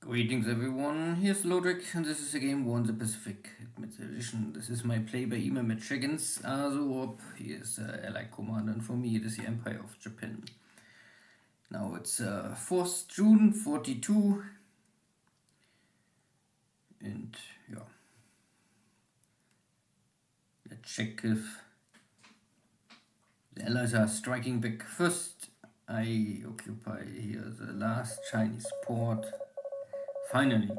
Greetings everyone, here's Lodrik and this is a game War in the Pacific Mid Edition. This is my play by email with Dragons. AsuRob, he is Allied Commander, and for me it is the Empire of Japan. Now it's 4th June 42 and yeah, let's check if the Allies are striking back. First I occupy here the last Chinese port, finally.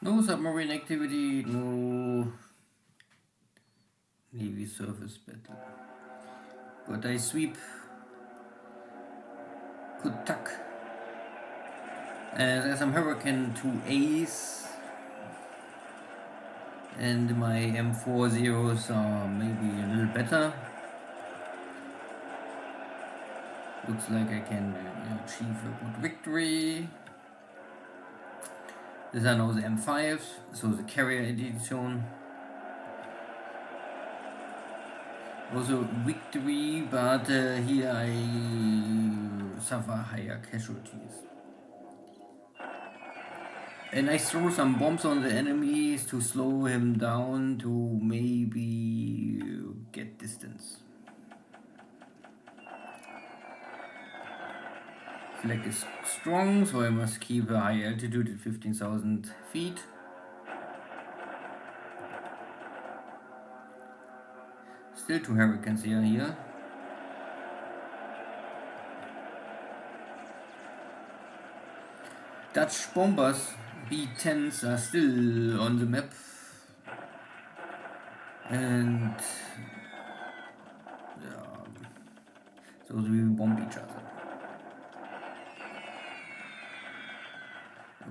No submarine activity, no Navy surface battle. But I sweep Kutak. There's some Hurricane 2As. And my M40s are maybe a little better. Looks like I can achieve a good victory. These are now the M5s, so the carrier edition. Also victory, but here I suffer higher casualties. And I throw some bombs on the enemies to slow him down to maybe get distance. Flag is strong, so I must keep a high altitude at 15,000 feet. Still 2 hurricanes here. Dutch bombers B-10s are still on the map. And so we will bomb each other.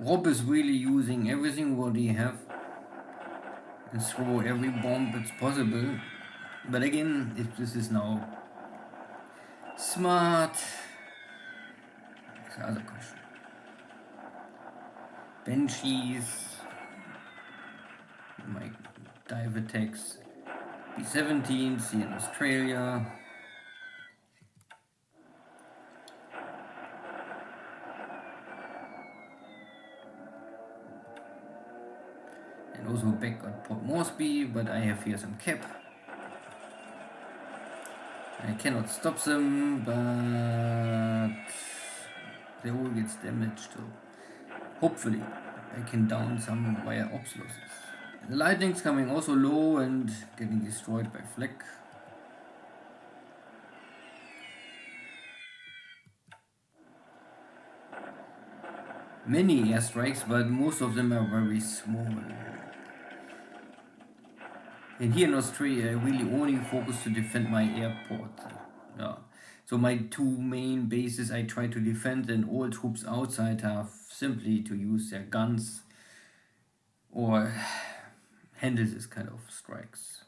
Rob is really using everything what he have and throw every bomb it's possible. But again, if this is now smart, that's the other question. Banshees, my dive attacks, B-17s here in Australia. And also back at Port Moresby, but I have here some cap. I cannot stop them, but they all get damaged, so hopefully I can down some via ops losses. The lightning's coming also low and getting destroyed by flak. Many airstrikes, but most of them are very small. And here in Australia, I really only focus to defend my airport. So my 2 main bases I try to defend, and all troops outside have simply to use their guns or handle this kind of strikes.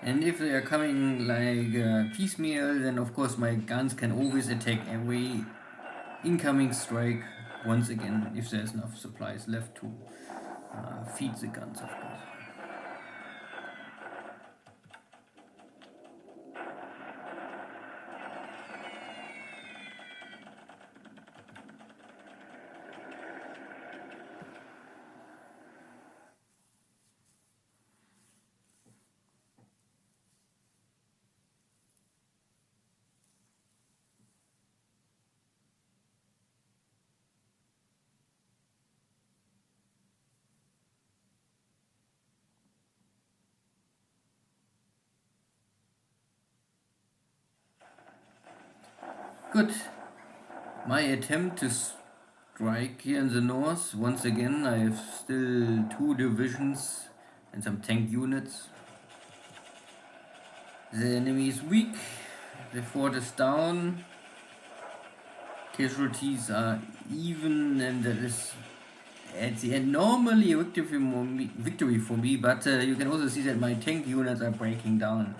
And if they are coming like piecemeal, then of course my guns can always attack every incoming strike once again, if there's enough supplies left to feed the guns, of course. Good. My attempt to strike here in the north. Once again, I have still 2 divisions and some tank units. The enemy is weak. The fort is down. Casualties are even, and that is at the end normally a victory for me, but you can also see that my tank units are breaking down.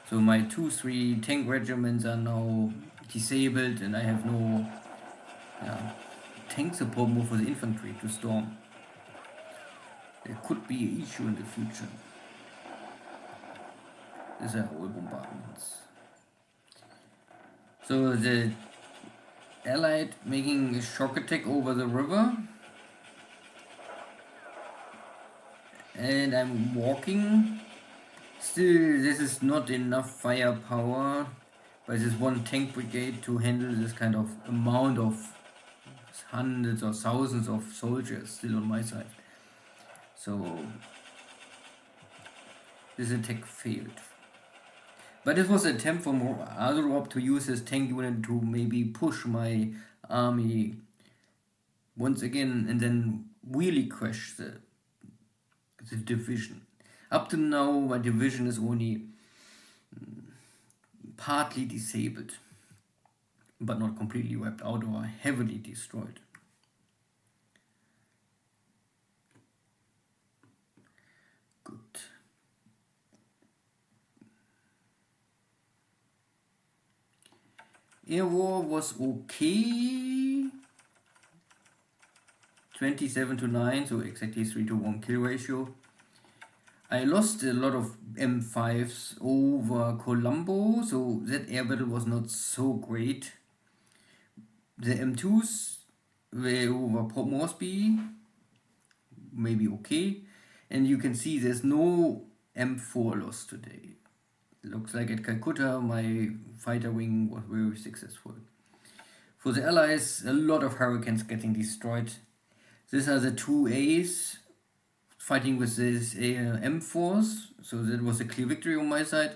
So my 2-3 tank regiments are now disabled, and I have no tank support more for the infantry to storm. There could be an issue in the future. These are all bombardments. So the Allied making a shock attack over the river. And I'm walking. Still, this is not enough firepower by this one tank brigade to handle this kind of amount of hundreds or thousands of soldiers still on my side. So this attack failed. But it was an attempt from AsuRob to use his tank unit to maybe push my army once again and then really crash the division. Up to now, my division is only partly disabled, but not completely wiped out or heavily destroyed. Good. Air war was okay. 27-9, so exactly 3-1 kill ratio. I lost a lot of M5s over Colombo, so that air battle was not so great. The M2s were over Port Moresby, maybe okay. And you can see there's no M4 loss today. It looks like at Calcutta my fighter wing was very successful. For the Allies, a lot of Hurricanes getting destroyed. These are the 2As fighting with this M4s, so that was a clear victory on my side.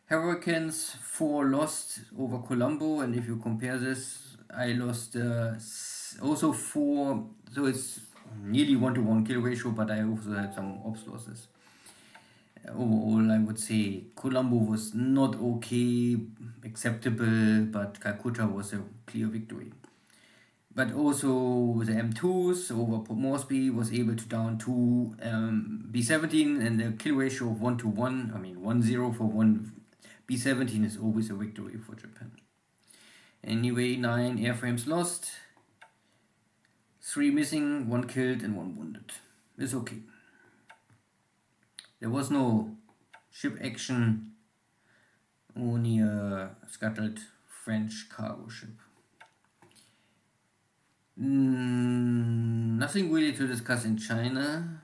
Hurricanes 4 lost over Colombo, and if you compare this, I lost also 4, so it's nearly 1-1 kill ratio, but I also had some ops losses. Overall, I would say Colombo was not okay, acceptable, but Calcutta was a clear victory. But also the M2s over Port Moresby was able to down 2 B-17 and a kill ratio of 1-1. I mean 1-0 for one B-17 is always a victory for Japan. Anyway, 9 airframes lost, 3 missing, 1 killed and 1 wounded. It's okay. There was no ship action, only a scuttled French cargo ship. Nothing really to discuss in China.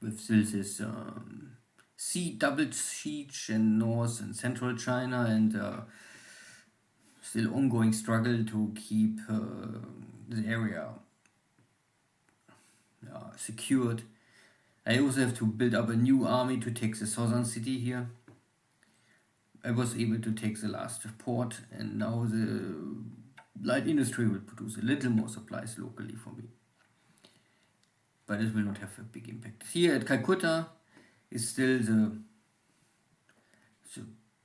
With still this sea double siege in North and Central China, and still ongoing struggle to keep the area secured. I also have to build up a new army to take the southern city here. I was able to take the last port, and now the light industry will produce a little more supplies locally for me. But it will not have a big impact. Here at Calcutta is still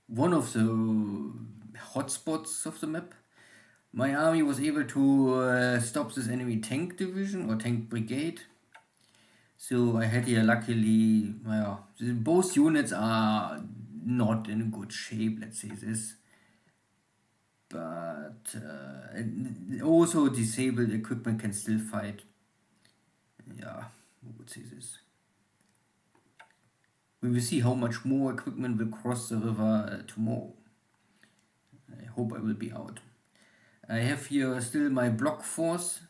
one of the hotspots of the map. My army was able to stop this enemy tank division or tank brigade. So I had here luckily, both units are not in good shape, let's say this. But also disabled equipment can still fight. Yeah, who would say this? We will see how much more equipment will cross the river tomorrow. I hope I will be out. I have here still my block force.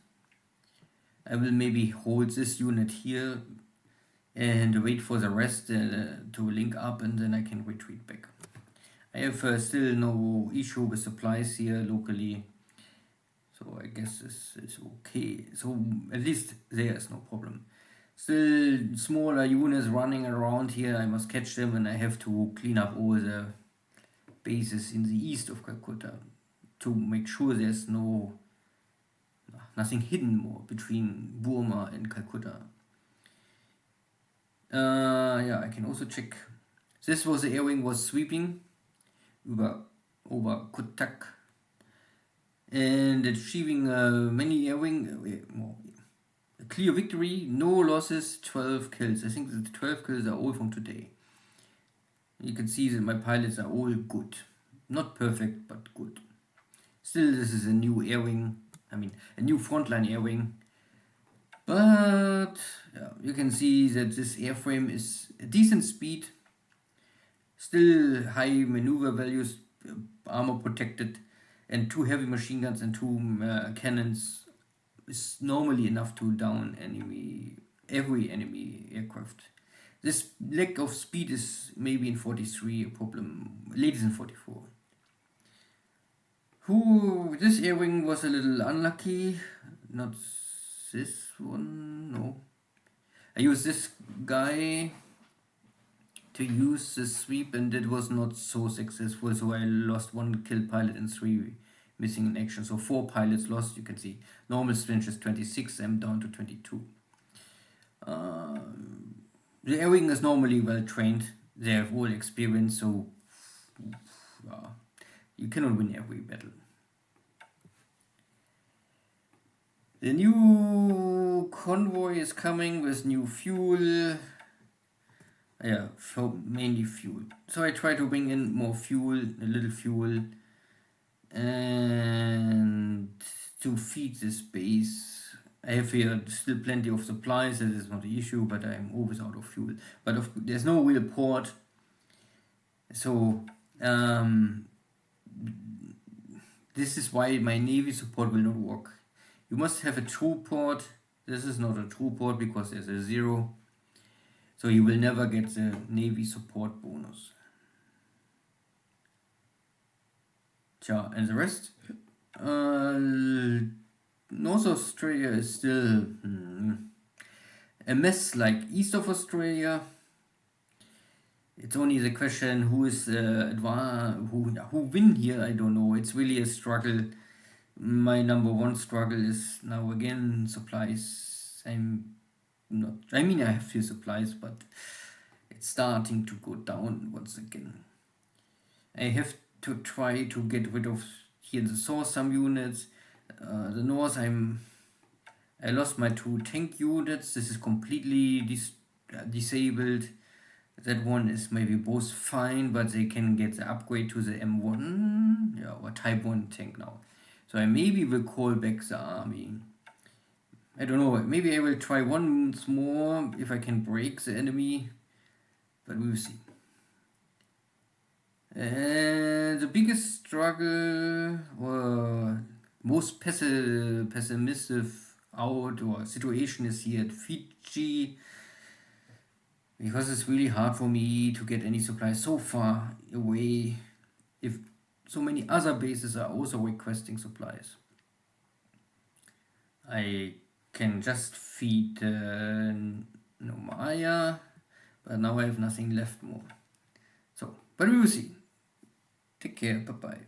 I will maybe hold this unit here and wait for the rest to link up, and then I can retreat back. I have still no issue with supplies here locally, so I guess this is okay. So at least there is no problem. Still smaller units running around here, I must catch them, and I have to clean up all the bases in the east of Calcutta to make sure there's nothing hidden more between Burma and Calcutta. Yeah, I can also check. This was the air wing was sweeping over Cuttack and achieving many air wing a clear victory, no losses, 12 kills. I think the 12 kills are all from today. You can see that my pilots are all good. Not perfect, but good. Still, this is a new air wing. I mean, a new frontline air wing. But yeah, you can see that this airframe is a decent speed. Still high maneuver values, armor protected, and 2 heavy machine guns and 2 cannons is normally enough to down every enemy aircraft. This lack of speed is maybe in 43 a problem, latest in 44. This air wing was a little unlucky, not this one, no. I used this guy to use the sweep and it was not so successful, so I lost 1 killed pilot and 3 missing in action, so 4 pilots lost. You can see normal strength is 26, I'm down to 22. The air wing is normally well trained, they have all experience, so you cannot win every battle. The new convoy is coming with new fuel. Yeah, mainly fuel. So I try to bring in more fuel, a little fuel, and to feed this base. I have here still plenty of supplies, that is not the issue, but I'm always out of fuel. But there's no real port, so this is why my navy support will not work. You must have a true port. This is not a true port because there's a 0. So you will never get the navy support bonus. Tja, and the rest? North Australia is still a mess like east of Australia. It's only the question who is who win here, I don't know. It's really a struggle. My number 1 struggle is now again supplies. I have few supplies, but it's starting to go down once again. I have to try to get rid of here in the source some units. The north, I lost my 2 tank units. This is completely disabled. That one is maybe both fine, but they can get the upgrade to the M1, or Type 1 tank now. So I maybe will call back the army. I don't know, maybe I will try once more if I can break the enemy, but we will see. And the biggest struggle, or most pessimistic situation is here at Fiji, because it's really hard for me to get any supplies so far away if so many other bases are also requesting supplies. I can just feed Nomaya, but now I have nothing left more. So, but we will see. Take care, bye bye.